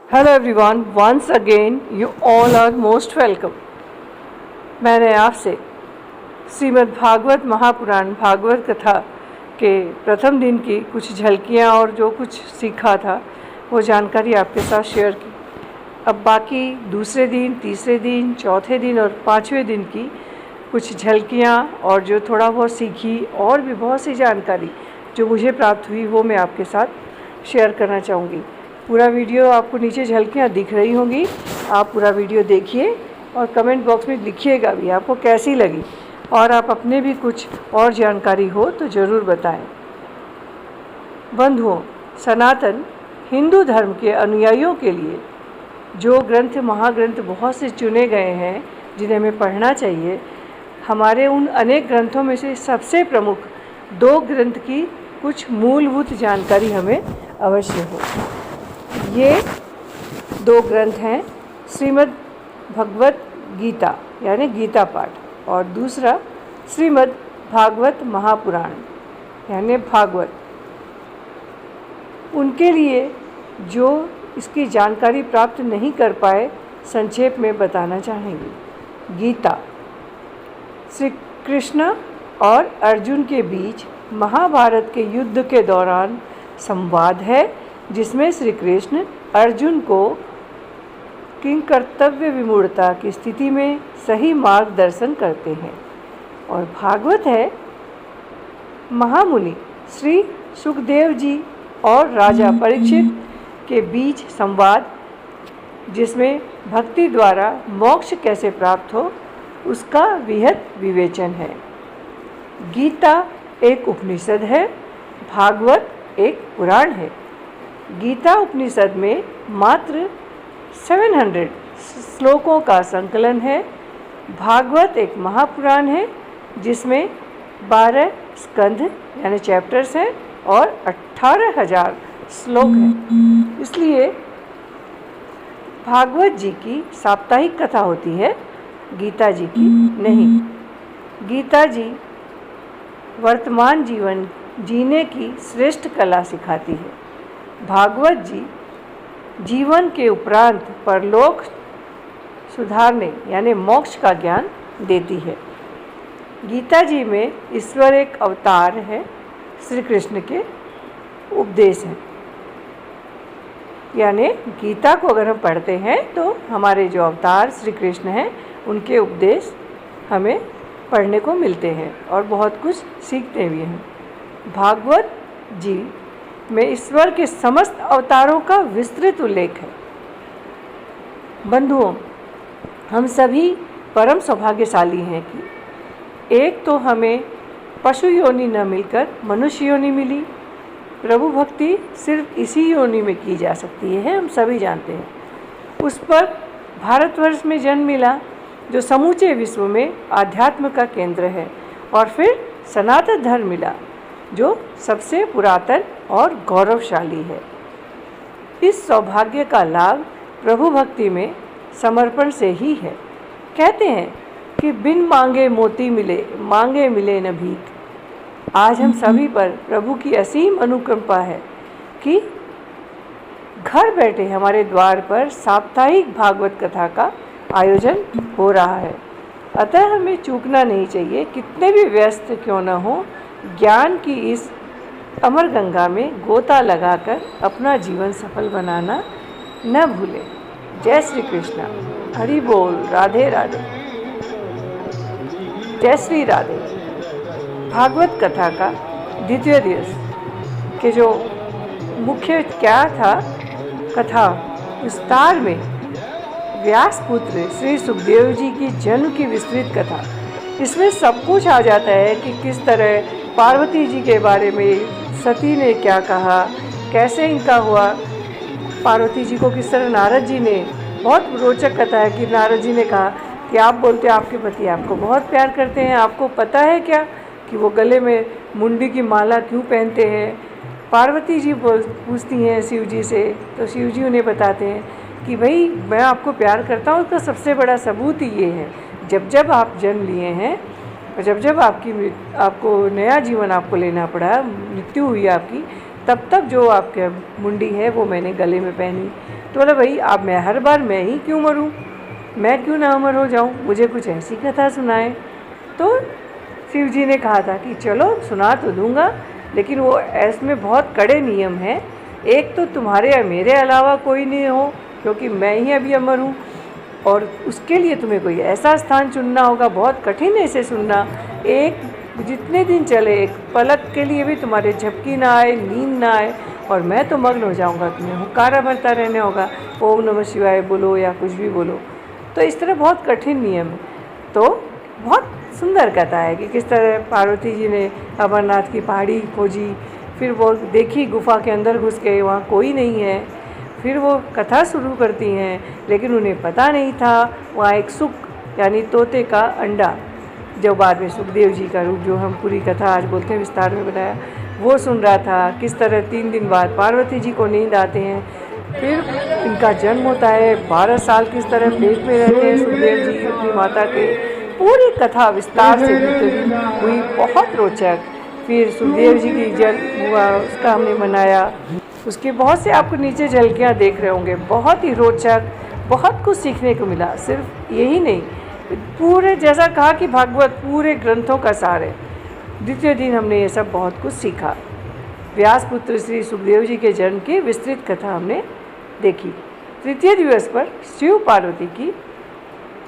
Hello everyone, once again you all are most welcome. मैंने आपसे श्रीमद् भागवत महापुराण भागवत कथा के प्रथम दिन की कुछ झलकियाँ और जो कुछ सीखा था वो जानकारी आपके साथ शेयर की। अब बाकी दूसरे दिन, तीसरे दिन, चौथे दिन और पाँचवें दिन की कुछ झलकियाँ और जो थोड़ा बहुत सीखी और भी बहुत सी जानकारी जो मुझे प्राप्त हुई वो मैं आपके साथ शेयर करना चाहूँगी। पूरा वीडियो आपको नीचे झलकियाँ दिख रही होंगी, आप पूरा वीडियो देखिए और कमेंट बॉक्स में लिखिएगा भी आपको कैसी लगी और आप अपने भी कुछ और जानकारी हो तो ज़रूर बताएं। बंधुओं, सनातन हिंदू धर्म के अनुयायियों के लिए जो ग्रंथ महाग्रंथ बहुत से चुने गए हैं जिन्हें हमें पढ़ना चाहिए, हमारे उन अनेक ग्रंथों में से सबसे प्रमुख दो ग्रंथ की कुछ मूलभूत जानकारी हमें अवश्य हो। ये दो ग्रंथ हैं श्रीमद् भगवत गीता यानी गीता पाठ और दूसरा श्रीमद् भागवत महापुराण यानी भागवत। उनके लिए जो इसकी जानकारी प्राप्त नहीं कर पाए, संक्षेप में बताना चाहेंगे। गीता श्री कृष्ण और अर्जुन के बीच महाभारत के युद्ध के दौरान संवाद है जिसमें श्री कृष्ण अर्जुन को किंकर्तव्य विमूढ़ता की स्थिति में सही मार्गदर्शन करते हैं। और भागवत है महामुनि श्री सुखदेव जी और राजा परीक्षित के बीच संवाद जिसमें भक्ति द्वारा मोक्ष कैसे प्राप्त हो उसका विहद विवेचन है। गीता एक उपनिषद है, भागवत एक पुराण है। गीता उपनिषद में मात्र 700 श्लोकों का संकलन है। भागवत एक महापुराण है जिसमें 12 स्कंध यानी चैप्टर्स हैं और 18,000 श्लोक हैं। इसलिए भागवत जी की साप्ताहिक कथा होती है, गीता जी की नहीं। गीता जी वर्तमान जीवन जीने की श्रेष्ठ कला सिखाती है। भागवत जी जीवन के उपरांत परलोक सुधारने यानी मोक्ष का ज्ञान देती है। गीता जी में ईश्वर एक अवतार है, श्री कृष्ण के उपदेश हैं। यानी गीता को अगर हम पढ़ते हैं तो हमारे जो अवतार श्री कृष्ण हैं उनके उपदेश हमें पढ़ने को मिलते हैं और बहुत कुछ सीखते भी हैं। भागवत जी में ईश्वर के समस्त अवतारों का विस्तृत उल्लेख है। बंधुओं, हम सभी परम सौभाग्यशाली हैं कि एक तो हमें पशु योनि न मिलकर मनुष्य योनि मिली। प्रभु भक्ति सिर्फ इसी योनि में की जा सकती है, हम सभी जानते हैं। उस पर भारतवर्ष में जन्म मिला जो समूचे विश्व में आध्यात्म का केंद्र है, और फिर सनातन धर्म मिला जो सबसे पुरातन और गौरवशाली है। इस सौभाग्य का लाभ प्रभु भक्ति में समर्पण से ही है। कहते हैं कि बिन मांगे मोती मिले, मांगे मिले न भीख। आज हम सभी पर प्रभु की असीम अनुकंपा है कि घर बैठे हमारे द्वार पर साप्ताहिक भागवत कथा का आयोजन हो रहा है। अतः हमें चूकना नहीं चाहिए, कितने भी व्यस्त क्यों न हो, ज्ञान की इस अमर गंगा में गोता लगाकर अपना जीवन सफल बनाना न भूलें। जय श्री कृष्ण, हरि बोल, राधे राधे, जय श्री राधे। भागवत कथा का द्वितीय दिवस के जो मुख्य क्या था, कथा विस्तार में व्यास पुत्र श्री सुखदेव जी की जन्म की विस्तृत कथा। इसमें सब कुछ आ जाता है कि किस तरह पार्वती जी के बारे में सती ने क्या कहा, कैसे इनका हुआ, पार्वती जी को किस तरह नारद जी ने, बहुत रोचक कथा है कि नारद जी ने कहा कि आप बोलते हैं आपके पति आपको बहुत प्यार करते हैं, आपको पता है क्या कि वो गले में मुंडी की माला क्यों पहनते हैं। पार्वती जी पूछती हैं शिव जी से, तो शिव जी उन्हें बताते हैं कि भाई मैं आपको प्यार करता हूँ, उसका सबसे बड़ा सबूत ही ये है, जब जब आप जन्म लिए हैं और जब जब आपको नया जीवन आपको लेना पड़ा, मृत्यु हुई आपकी, तब तक जो आपके मुंडी है वो मैंने गले में पहनी। तो बोला भाई अब मैं हर बार मैं ही क्यों मरूं, मैं क्यों ना अमर हो जाऊं, मुझे कुछ ऐसी कथा सुनाए। तो शिव जी ने कहा था कि चलो सुना तो दूंगा, लेकिन वो इसमें बहुत कड़े नियम हैं। एक तो तुम्हारे या मेरे अलावा कोई नहीं हो, क्योंकि मैं ही अभी अमर हूँ, और उसके लिए तुम्हें कोई ऐसा स्थान चुनना होगा, बहुत कठिन है इसे सुनना। एक जितने दिन चले, एक पलक के लिए भी तुम्हारे झपकी ना आए, नींद ना आए, और मैं तो मग्न हो जाऊंगा, तुम्हें हुक्कारा भरता रहने होगा, ओम नमः शिवाय बोलो या कुछ भी बोलो। तो इस तरह बहुत कठिन नियम है। तो बहुत सुंदर कथा है कि किस तरह पार्वती जी ने अमरनाथ की पहाड़ी खोजी, फिर वो देखी गुफा के अंदर घुस गए, वहाँ कोई नहीं है। फिर वो कथा शुरू करती हैं, लेकिन उन्हें पता नहीं था वहाँ एक सुक यानी तोते का अंडा, जो बाद में सुखदेव जी का रूप, जो हम पूरी कथा आज बोलते हैं विस्तार में बनाया, वो सुन रहा था। किस तरह 3 दिन बाद पार्वती जी को नींद आते हैं, फिर इनका जन्म होता है, 12 साल किस तरह पेट में रहते हैं सुखदेव जी अपनी माता के। पूरी कथा विस्तार से हुई, बहुत रोचक। फिर सुखदेव जी की जन्म हुआ, उसका हमने मनाया। उसके बहुत से आपको नीचे झलकियाँ देख रहे होंगे, बहुत ही रोचक, बहुत कुछ सीखने को मिला। सिर्फ यही नहीं, पूरे जैसा कहा कि भागवत पूरे ग्रंथों का सार है। द्वितीय दिन हमने ये सब बहुत कुछ सीखा। व्यासपुत्र श्री सुखदेव जी के जन्म की विस्तृत कथा हमने देखी। तृतीय दिवस पर शिव पार्वती की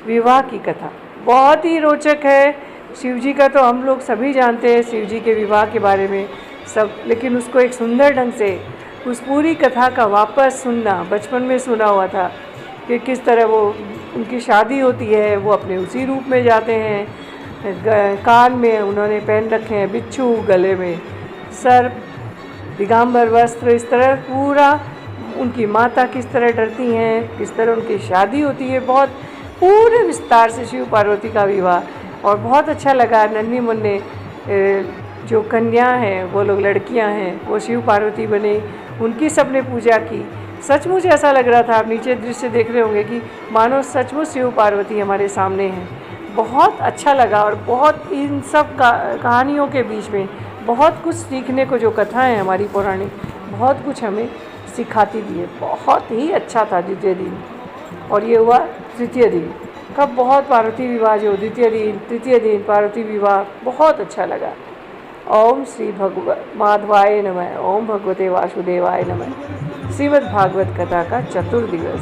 विवाह की कथा बहुत ही रोचक है। शिव जी का तो हम लोग सभी जानते हैं, शिव जी के विवाह के बारे में सब, लेकिन उसको एक सुंदर ढंग से उस पूरी कथा का वापस सुनना, बचपन में सुना हुआ था कि किस तरह वो उनकी शादी होती है, वो अपने उसी रूप में जाते हैं, कान में उन्होंने पहन रखे हैं बिच्छू, गले में सर्प, दिगंबर वस्त्र, इस तरह पूरा उनकी माता किस तरह डरती हैं, किस तरह उनकी शादी होती है, बहुत पूरे विस्तार से शिव पार्वती का विवाह। और बहुत अच्छा लगा, नन्ही मुन्ने जो कन्या हैं, वो लोग लड़कियां हैं, वो शिव पार्वती बने, उनकी सबने पूजा की। सचमुच ऐसा लग रहा था, आप नीचे दृश्य देख रहे होंगे कि मानो सचमुच शिव पार्वती हमारे सामने हैं। बहुत अच्छा लगा, और बहुत इन सब कहानियों के बीच में बहुत कुछ सीखने को, जो कथाएं हमारी पौराणिक बहुत कुछ हमें सिखाती भी है। बहुत ही अच्छा था द्वितीय दिन, और ये हुआ तृतीय दिन। कब बहुत पार्वती विवाह जो द्वितीय दिन, तृतीय दिन पार्वती विवाह, बहुत अच्छा लगा। ओम श्री माधवाय नमः, ओम भगवते वासुदेवाय नमः। श्रीमद् भागवत कथा का चतुर्दिवस।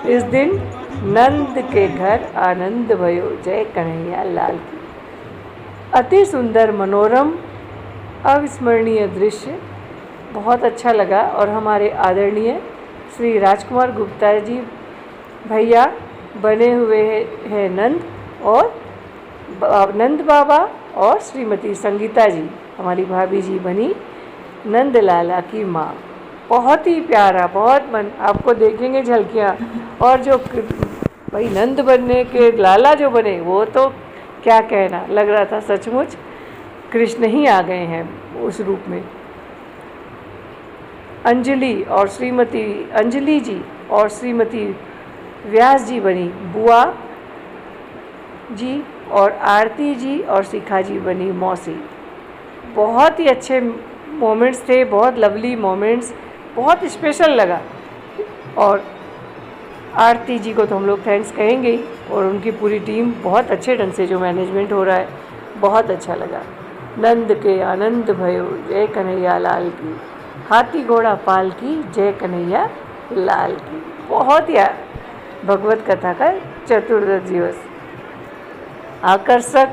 इस दिन नंद के घर आनंद भयो, जय कन्हैया लाल की। अति सुंदर, मनोरम, अविस्मरणीय दृश्य, बहुत अच्छा लगा। और हमारे आदरणीय श्री राजकुमार गुप्ता जी भैया बने हुए हैं नंद, और नंद बाबा और श्रीमती संगीता जी हमारी भाभी जी बनी नंद लाला की माँ। बहुत ही प्यारा, बहुत मन, आपको देखेंगे झलकियाँ। और जो भाई नंद बनने के लाला जो बने, वो तो क्या कहना, लग रहा था सचमुच कृष्ण ही आ गए हैं उस रूप में। अंजलि जी और श्रीमती व्यास जी बनी बुआ जी, और आरती जी और शिखा जी बनी मौसी। बहुत ही अच्छे मोमेंट्स थे, बहुत लवली मोमेंट्स, बहुत स्पेशल लगा। और आरती जी को तो हम लोग थैंक्स कहेंगे ही, और उनकी पूरी टीम बहुत अच्छे ढंग से जो मैनेजमेंट हो रहा है, बहुत अच्छा लगा। नंद के आनंद भयो, जय कन्हैया लाल की। हाथी घोड़ा पाल की, जय कन्हैया लाल की। बहुत ही भगवत कथा का चतुर्दश दिवस। आकर्षक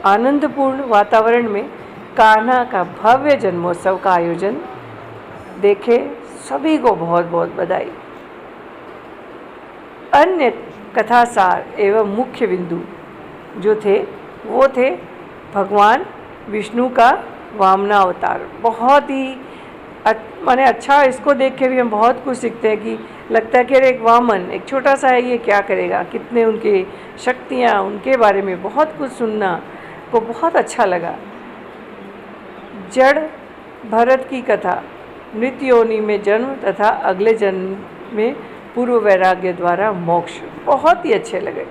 आनंदपूर्ण वातावरण में कान्हा का भव्य जन्मोत्सव का आयोजन देखे, सभी को बहुत बहुत बधाई। अन्य कथासार एवं मुख्य बिंदु जो थे वो थे भगवान विष्णु का वामनावतार। बहुत ही माने अच्छा, इसको देख के भी हम बहुत कुछ सीखते हैं कि लगता है कि अरे एक वामन, एक छोटा सा है, ये क्या करेगा, कितने उनके शक्तियाँ, उनके बारे में बहुत कुछ सुनना को बहुत अच्छा लगा। जड़ भरत की कथा, मृत योनि में जन्म तथा अगले जन्म में पूर्व वैराग्य द्वारा मोक्ष, बहुत ही अच्छे लगे।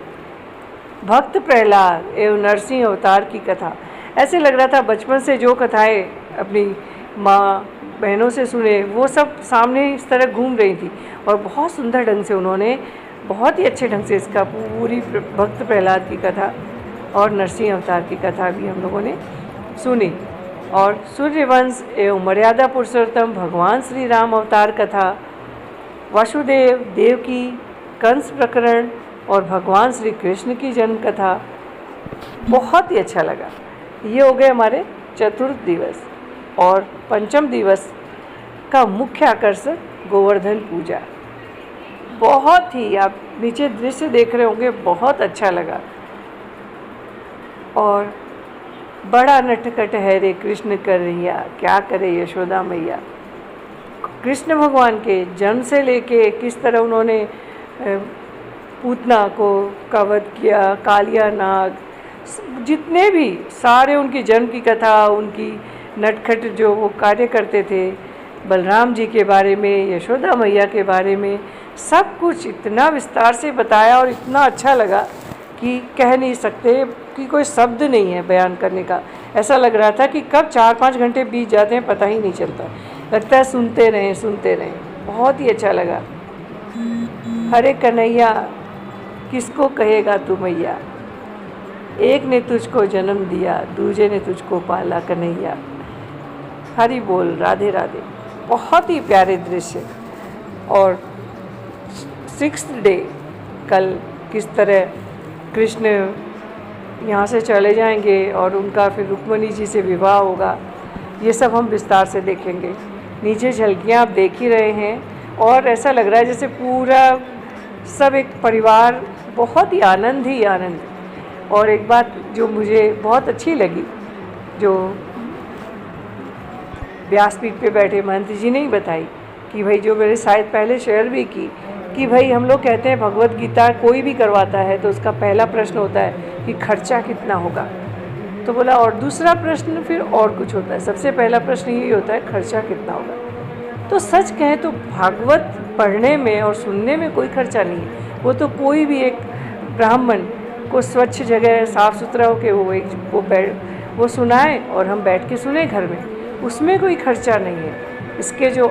भक्त प्रहलाद एवं नरसिंह अवतार की कथा, ऐसे लग रहा था बचपन से जो कथाएं अपनी माँ बहनों से सुने, वो सब सामने इस तरह घूम रही थी और बहुत सुंदर ढंग से उन्होंने, बहुत ही अच्छे ढंग से इसका पूरी भक्त प्रहलाद की कथा और नरसिंह अवतार की कथा भी हम लोगों ने सुनी। और सूर्यवंश एवं मर्यादा पुरुषोत्तम भगवान श्री राम अवतार कथा, वासुदेव देवकी, कंस प्रकरण और भगवान श्री कृष्ण की जन्म कथा बहुत ही अच्छा लगा। ये हो गए हमारे चतुर्थ दिवस। और पंचम दिवस का मुख्य आकर्षण गोवर्धन पूजा। बहुत ही, आप नीचे दृश्य देख रहे होंगे, बहुत अच्छा लगा। और बड़ा नटखट है रे कृष्ण कर रैया, क्या करे यशोदा मैया। कृष्ण भगवान के जन्म से लेके किस तरह उन्होंने पूतना को का वध किया, कालिया नाग, जितने भी सारे उनकी जन्म की कथा, उनकी नटखट जो वो कार्य करते थे, बलराम जी के बारे में, यशोदा मैया के बारे में, सब कुछ इतना विस्तार से बताया और इतना अच्छा लगा कि कह नहीं सकते, कि कोई शब्द नहीं है बयान करने का। ऐसा लग रहा था कि कब 4-5 घंटे बीत जाते हैं पता ही नहीं चलता, लगता है सुनते रहें। बहुत ही अच्छा लगा। हरे कन्हैया किसको कहेगा तू मैया, एक ने तुझको जन्म दिया, दूजे ने तुझको पाला कन्हैया। हरि बोल, राधे राधे। बहुत ही प्यारे दृश्य। और 6th डे कल किस तरह कृष्ण यहाँ से चले जाएंगे और उनका फिर रुक्मिणी जी से विवाह होगा, ये सब हम विस्तार से देखेंगे। नीचे झलकियाँ आप देख ही रहे हैं और ऐसा लग रहा है जैसे पूरा सब एक परिवार, बहुत ही आनंद ही आनंद। और एक बात जो मुझे बहुत अच्छी लगी, जो व्यासपीठ पे बैठे महंत जी ने ही बताई, कि भाई जो मेरे शायद पहले शेयर भी की, कि भाई हम लोग कहते हैं भगवत गीता कोई भी करवाता है तो उसका पहला प्रश्न होता है कि खर्चा कितना होगा। तो बोला और दूसरा प्रश्न फिर और कुछ होता है, सबसे पहला प्रश्न यही होता है खर्चा कितना होगा। तो सच कहें तो भागवत पढ़ने में और सुनने में कोई खर्चा नहीं है। वो तो कोई भी एक ब्राह्मण को स्वच्छ जगह, साफ़ सुथरा हो के वो सुनाए और हम बैठ के सुने घर में, उसमें कोई खर्चा नहीं है। इसके जो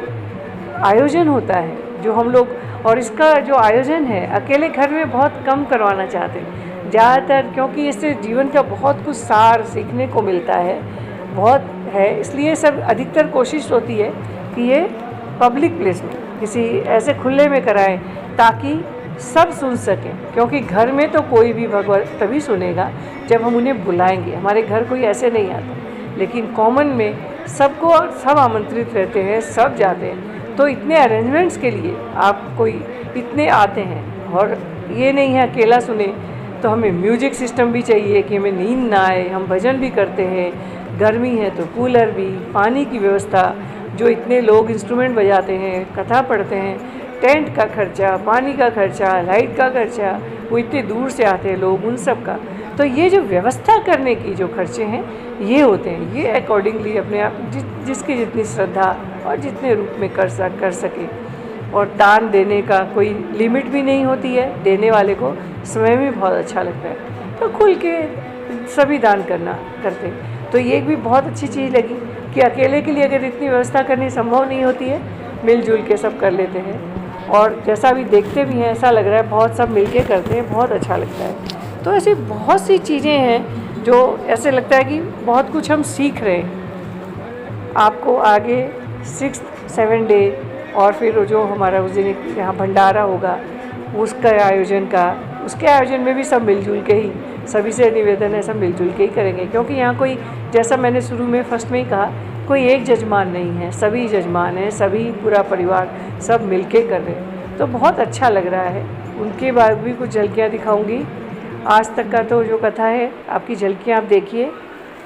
आयोजन होता है, जो हम लोग, और इसका जो आयोजन है अकेले घर में बहुत कम करवाना चाहते हैं ज़्यादातर, क्योंकि इससे जीवन का बहुत कुछ सार सीखने को मिलता है, बहुत है। इसलिए सब अधिकतर कोशिश होती है कि ये पब्लिक प्लेस में, किसी ऐसे खुले में कराएं ताकि सब सुन सकें, क्योंकि घर में तो कोई भी भगवत तभी सुनेगा जब हम उन्हें बुलाएंगे। हमारे घर कोई ऐसे नहीं आता, लेकिन कॉमन में सबको, सब आमंत्रित रहते हैं, सब जाते हैं। तो इतने अरेंजमेंट्स के लिए आप कोई इतने आते हैं, और ये नहीं है अकेला सुने, तो हमें म्यूजिक सिस्टम भी चाहिए कि हमें नींद ना आए। हम भजन भी करते हैं, गर्मी है तो कूलर भी, पानी की व्यवस्था, जो इतने लोग इंस्ट्रूमेंट बजाते हैं, कथा पढ़ते हैं, टेंट का खर्चा, पानी का खर्चा, लाइट का खर्चा, वो इतने दूर से आते हैं लोग, उन सब का। तो ये जो व्यवस्था करने की जो खर्चे हैं ये होते हैं, ये अकॉर्डिंगली अपने आप जिसकी जितनी श्रद्धा और जितने रूप में कर सके। और दान देने का कोई लिमिट भी नहीं होती है, देने वाले को समय में बहुत अच्छा लगता है, तो खुल के सभी दान करते हैं। तो ये भी बहुत अच्छी चीज़ लगी कि अकेले के लिए अगर इतनी व्यवस्था करनी संभव नहीं होती है, मिलजुल के सब कर लेते हैं। और जैसा भी देखते भी हैं ऐसा लग रहा है बहुत सब मिल के करते हैं, बहुत अच्छा लगता है। तो ऐसी बहुत सी चीज़ें हैं जो ऐसे लगता है कि बहुत कुछ हम सीख रहे हैं। आपको आगे 6th-7 डे और फिर जो हमारा उस दिन यहाँ भंडारा होगा उसके आयोजन में भी सब मिलजुल के ही, सभी से निवेदन है सब मिलजुल के ही करेंगे, क्योंकि यहाँ कोई, जैसा मैंने शुरू में फर्स्ट में ही कहा, कोई एक जजमान नहीं है, सभी जजमान हैं, सभी पूरा परिवार सब मिलके कर रहे हैं। तो बहुत अच्छा लग रहा है। उनके बाद भी कुछ झलकियाँ दिखाऊंगी। आज तक का तो जो कथा है आपकी झलकियाँ आप देखिए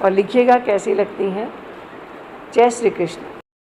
और लिखिएगा कैसी लगती हैं। जय श्री कृष्ण।